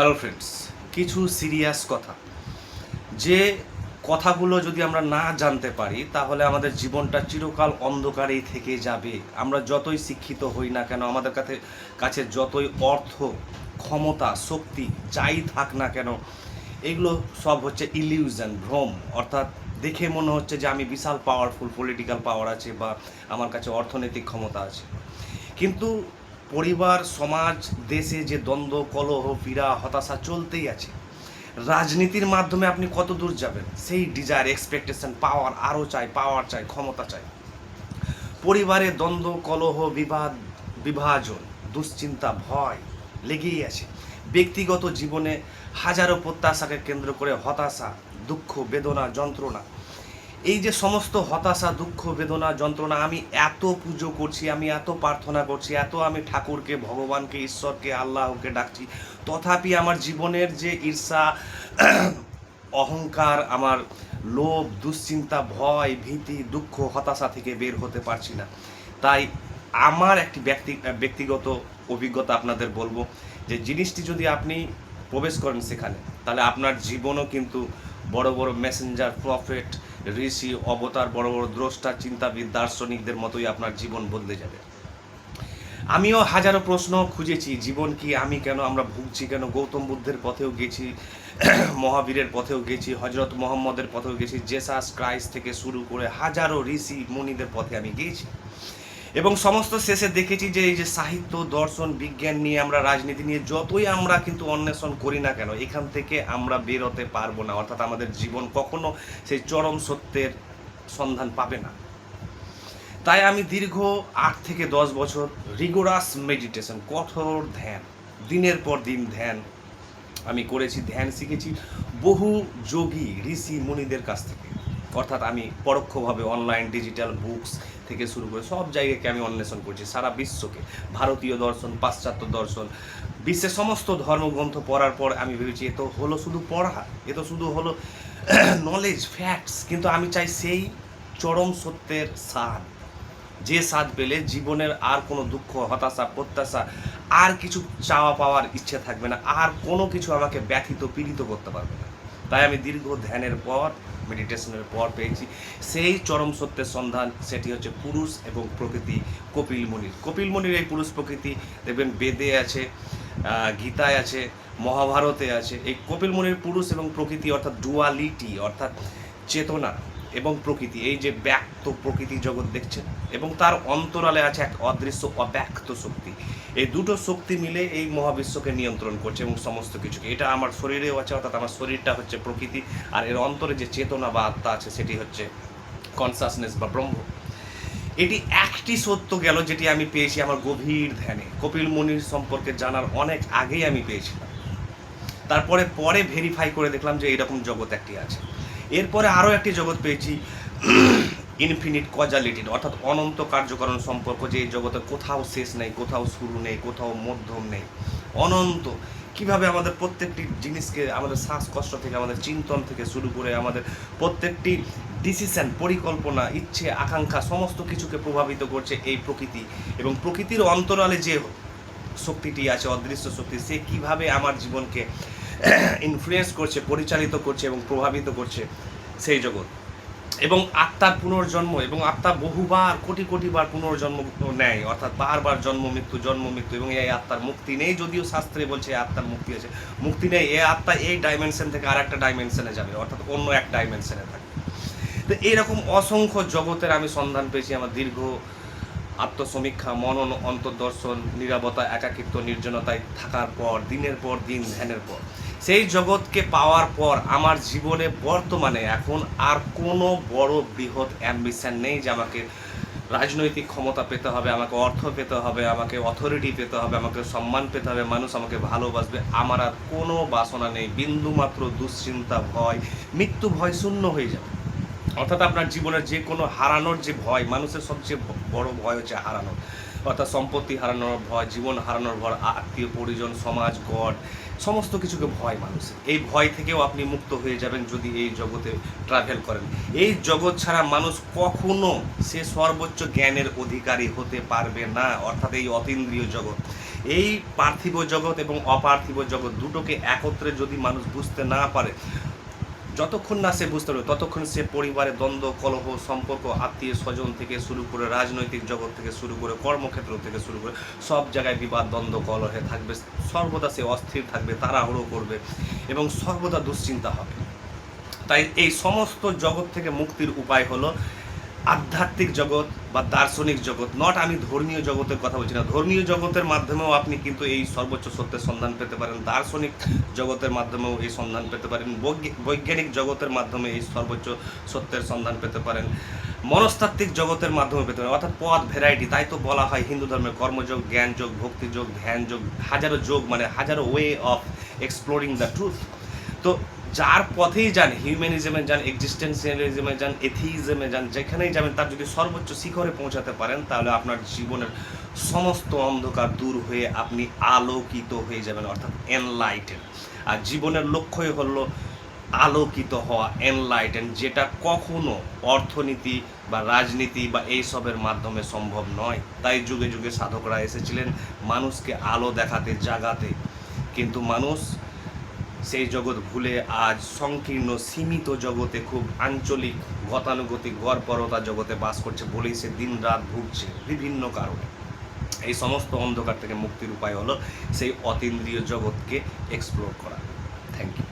Hello friends, কিছু serious কথা, যে কথাগুলো যদি আমরা না জানতে পারি তাহলে আমাদের জীবনটা চিরকাল অন্ধকারেই থেকে যাবে। আমরা যতই শিক্ষিত হই না কেন, আমাদের কাছে যতই অর্থ, ক্ষমতা, শক্তি যাই থাক না কেন, এগুলো সব হচ্ছে ইলিউশন, ভ্রম। অর্থাৎ দেখে মনে হচ্ছে যে আমি বিশাল পাওয়ারফুল, পলিটিক্যাল পাওয়ার আছে বা আমার কাছে অর্থনৈতিক ক্ষমতা আছে, কিন্তু পরিবার, সমাজ, দেশে যে দ্বন্দ্ব, কলহ, পীড়া, হতাশা চলতেই আছে। রাজনীতির মাধ্যমে আপনি কত দূর যাবেন? সেই ডিজায়ার, এক্সপেকটেশন, পাওয়ার, আরও চাই, পাওয়ার চাই, ক্ষমতা চাই। পরিবারে দ্বন্দ্ব, কলহ, বিভাজন, দুশ্চিন্তা, ভয় লেগেই আছে। ব্যক্তিগত জীবনে হাজারো প্রত্যাশাকে কেন্দ্র করে হতাশা, দুঃখ, বেদনা, যন্ত্রণা। এই যে সমস্ত হতাশা, দুঃখ, বেদনা, যন্ত্রণা, আমি এত পুজো করছি, আমি এত প্রার্থনা করছি, এত আমি ঠাকুরকে, ভগবানকে, ঈশ্বরকে, আল্লাহকে ডাকছি, তথাপি আমার জীবনের যে ঈর্ষা, অহংকার, আমার লোভ, দুশ্চিন্তা, ভয়, ভীতি, দুঃখ, হতাশা থেকে বের হতে পারছি না। তাই আমার একটি ব্যক্তিগত অভিজ্ঞতা আপনাদের বলবো, যে জিনিসটি যদি আপনি প্রবেশ করেন সেখানে, তাহলে আপনার জীবনও কিন্তু বড় বড় মেসেঞ্জার, প্রফেট, ঋষি, অবতার, বড় বড় দ্রষ্টা, চিন্তাবিদ, দার্শনিকদের মতোই আপনার জীবন বদলে যাবে। আমিও হাজারো প্রশ্ন খুঁজেছি, জীবন কি, আমি কেন, আমরা ভুগছি কেন। গৌতম বুদ্ধের পথেও গেছি, মহাবীরের পথেও গেছি, হজরত মোহাম্মদের পথেও গেছি, জেসাস ক্রাইস্ট থেকে শুরু করে হাজারো ঋষি মুনিদের পথে আমি গিয়েছি, এবং সমস্ত শেষে দেখেছি যে এই যে সাহিত্য, দর্শন, বিজ্ঞান নিয়ে, আমরা রাজনীতি নিয়ে যতই আমরা কিন্তু অন্বেষণ করি না কেন, এখান থেকে আমরা বেরোতে পারবো না। অর্থাৎ আমাদের জীবন কখনো সেই চরম সত্যের সন্ধান পাবে না। তাই আমি দীর্ঘ 8 থেকে 10 বছর রিগোরাস মেডিটেশন, কঠোর ধ্যান, দিনের পর দিন ধ্যান আমি করেছি, ধ্যান শিখেছি বহু যোগী, ঋষি, মুনিদের কাছ থেকে। অর্থাৎ আমি পরোক্ষভাবে অনলাইন, ডিজিটাল, বুকস থেকে শুরু করে সব জায়গাকে আমি অন্বেষণ করছি, সারা বিশ্বকে। ভারতীয় দর্শন, পাশ্চাত্য দর্শন, বিশ্বের সমস্ত ধর্মগ্রন্থ পড়ার পর আমি ভেবেছি এ তো হলো শুধু পড়া, এ তো শুধু হলো নলেজ, ফ্যাক্টস, কিন্তু আমি চাই সেই চরম সত্যের স্বাদ, যে স্বাদ পেলে জীবনের আর কোনো দুঃখ, হতাশা, প্রত্যাশা, আর কিছু চাওয়া পাওয়ার ইচ্ছে থাকবে না, আর কোনো কিছু আমাকে ব্যথিত, পীড়িত করতে পারবে না। তাই আমি দীর্ঘ ধ্যানের পর, মেডিটেশনের পর পেয়েছি সেই চরম সত্যের সন্ধান। সেটি হচ্ছে পুরুষ এবং প্রকৃতি, কপিল মুনির এই পুরুষ প্রকৃতি দেখবেন বেদে আছে, গীতায় আছে, মহাভারতে আছে। এই কপিল মুনির পুরুষ এবং প্রকৃতি, অর্থাৎ ডুয়ালিটি, অর্থাৎ চেতনা এবং প্রকৃতি, এই যে ব্যক্ত প্রকৃতি জগৎ দেখছেন, এবং তার অন্তরালে আছে এক অদৃশ্য, অব্যক্ত শক্তি। এই দুটো শক্তি মিলে এই মহাবিশ্বকে নিয়ন্ত্রণ করছে এবং সমস্ত কিছুকে। এটা আমার শরীরেও আছে, অর্থাৎ আমার শরীরটা হচ্ছে প্রকৃতি, আর এর অন্তরে যে চেতনা বা আত্মা আছে সেটি হচ্ছে কনসাসনেস বা ব্রহ্ম। এটি একটি সত্য গেল যেটি আমি পেয়েছি আমার গভীর ধ্যানে, কপিল মুনির সম্পর্কে জানার অনেক আগেই আমি পেয়েছিলাম। তারপরে ভেরিফাই করে দেখলাম যে এরকম জগৎ একটি আছে। এরপরে আরও একটি জগৎ পেয়েছি, ইনফিনিট কজালিটি, অর্থাৎ অনন্ত কার্যকরণ সম্পর্ক, যে এই জগতের কোথাও শেষ নেই, কোথাও শুরু নেই, কোথাও মধ্যম নেই, অনন্ত। কিভাবে আমাদের প্রত্যেকটি জিনিসকে, আমাদের শ্বাসকষ্ট থেকে, আমাদের চিন্তন থেকে শুরু করে আমাদের প্রত্যেকটি ডিসিশন, পরিকল্পনা, ইচ্ছে, আকাঙ্ক্ষা, সমস্ত কিছুকে প্রভাবিত করছে এই প্রকৃতি। এবং প্রকৃতির অন্তরালে যে শক্তিটি আছে, অদৃশ্য শক্তি, সে কিভাবে আমার জীবনকে ইনফ্লুয়েন্স করছে, পরিচালিত করছে এবং প্রভাবিত করছে, সেই জগৎ। এবং আত্মার পুনর্জন্ম, এবং আত্মা বহুবার, কোটি কোটিবার পুনর্জন্ম নেয়, অর্থাৎ বারবার জন্ম মৃত্যু, এবং এই আত্মার মুক্তি নেই। যদিও শাস্ত্রে বলছে আত্মার মুক্তি আছে, মুক্তি নেই। এই আত্মা এই ডাইমেনশন থেকে আর একটা ডাইমেনশনে যাবে, অর্থাৎ অন্য এক ডাইমেনশনে থাকবে। তো এইরকম অসংখ্য জগতের আমি সন্ধান পেয়েছি আমার দীর্ঘ আত্মসমীক্ষা, মনন, অন্তর্দর্শন, নীরবতা, একাকিত্ব, নির্জনতায় থাকার পর, দিনের পর দিন ধ্যানের পর, সেই জগৎকে পাওয়ার পর আমার জীবনে বর্তমানে এখন আর কোনো বড় বৃহৎ অ্যাম্বিশন নেই যে আমাকে রাজনৈতিক ক্ষমতা পেতে হবে, আমাকে অর্থ পেতে হবে, আমাকে অথরিটি পেতে হবে, আমাকে সম্মান পেতে হবে, মানুষ আমাকে ভালোবাসবে। আমার আর কোনো বাসনা নেই, বিন্দুমাত্র দুশ্চিন্তা, ভয়, মৃত্যু ভয় শূন্য হয়ে যাবে। অর্থাৎ আপনার জীবনের যে কোনো হারানোর যে ভয়, মানুষের সবচেয়ে বড় ভয় হচ্ছে হারানোর, অর্থাৎ সম্পত্তি হারানোর ভয়, জীবন হারানোর ভয়, আত্মীয় পরিজন, সমাজ, গড, সমস্ত কিছুকে ভয় মানুষের। এই ভয় থেকেও আপনি মুক্ত হয়ে যাবেন যদি এই জগতে ট্রাভেল করেন। এই জগৎ ছাড়া মানুষ কখনো সে সর্বোচ্চ জ্ঞানের অধিকারী হতে পারবে না, অর্থাৎ এই অতীন্দ্রিয় জগৎ। এই পার্থিব জগৎ এবং অপার্থিব জগৎ দুটোকে একত্রে যদি মানুষ বুঝতে না পারে, যতক্ষণ না সে বুঝতে পারবে ততক্ষণ সে পরিবারে দ্বন্দ্ব, কলহ, সম্পর্ক, আত্মীয় স্বজন থেকে শুরু করে রাজনৈতিক জগৎ থেকে শুরু করে কর্মক্ষেত্র থেকে শুরু করে সব জায়গায় বিবাদ, দ্বন্দ্ব, কলহে থাকবে। সর্বদা সে অস্থির থাকবে, তাড়াহুড়ো করবে এবং সর্বদা দুশ্চিন্তা হবে। তাই এই সমস্ত জগৎ থেকে মুক্তির উপায় হলো আধ্যাত্মিক জগৎ বা দার্শনিক জগৎ। নট আমি ধর্মীয় জগতের কথা বলছি না, ধর্মীয় জগতের মাধ্যমেও আপনি কিন্তু এই সর্বোচ্চ সত্যের সন্ধান পেতে পারেন, দার্শনিক জগতের মাধ্যমেও এই সন্ধান পেতে পারেন, বৈজ্ঞানিক জগতের মাধ্যমে এই সর্বোচ্চ সত্যের সন্ধান পেতে পারেন, মনস্তাত্ত্বিক জগতের মাধ্যমে পেতে পারেন। অর্থাৎ পথ ভ্যারাইটি। তাই তো বলা হয় হিন্দু ধর্মের কর্মযোগ, জ্ঞানযোগ, ভক্তিযোগ, ধ্যানযোগ, হাজারো যোগ, মানে হাজারো way of exploring the truth. তো যার পথেই যান, হিউম্যানিজমে যান, এক্সিস্টেন্সিয়ালিজমে যান, এথিইজমে যান, যেখানেই যাবেন তার যদি সর্বোচ্চ শিখরে পৌঁছাতে পারেন, তাহলে আপনার জীবনের সমস্ত অন্ধকার দূর হয়ে আপনি আলোকিত হয়ে যাবেন, অর্থাৎ এনলাইটেন। আর জীবনের লক্ষ্যই হলো আলোকিত হওয়া, এনলাইটেন, যেটা কখনো অর্থনীতি বা রাজনীতি বা এইসবের মাধ্যমে সম্ভব নয়। তাই যুগে যুগে সাধকরা এসেছিলেন মানুষকে আলো দেখাতে, জাগাতে, কিন্তু মানুষ সেই জগৎ ভুলে আজ সংকীর্ণ সীমিত জগতে, খুব আঞ্চলিক গতানুগতিক গড়পরতা জগতে বাস করছে বলেই সে দিন রাত ভুগছে বিভিন্ন কারণে। এই সমস্ত অন্ধকার থেকে মুক্তির উপায় হলো সেই অতীন্দ্রিয় জগৎকে এক্সপ্লোর করা। Thank you.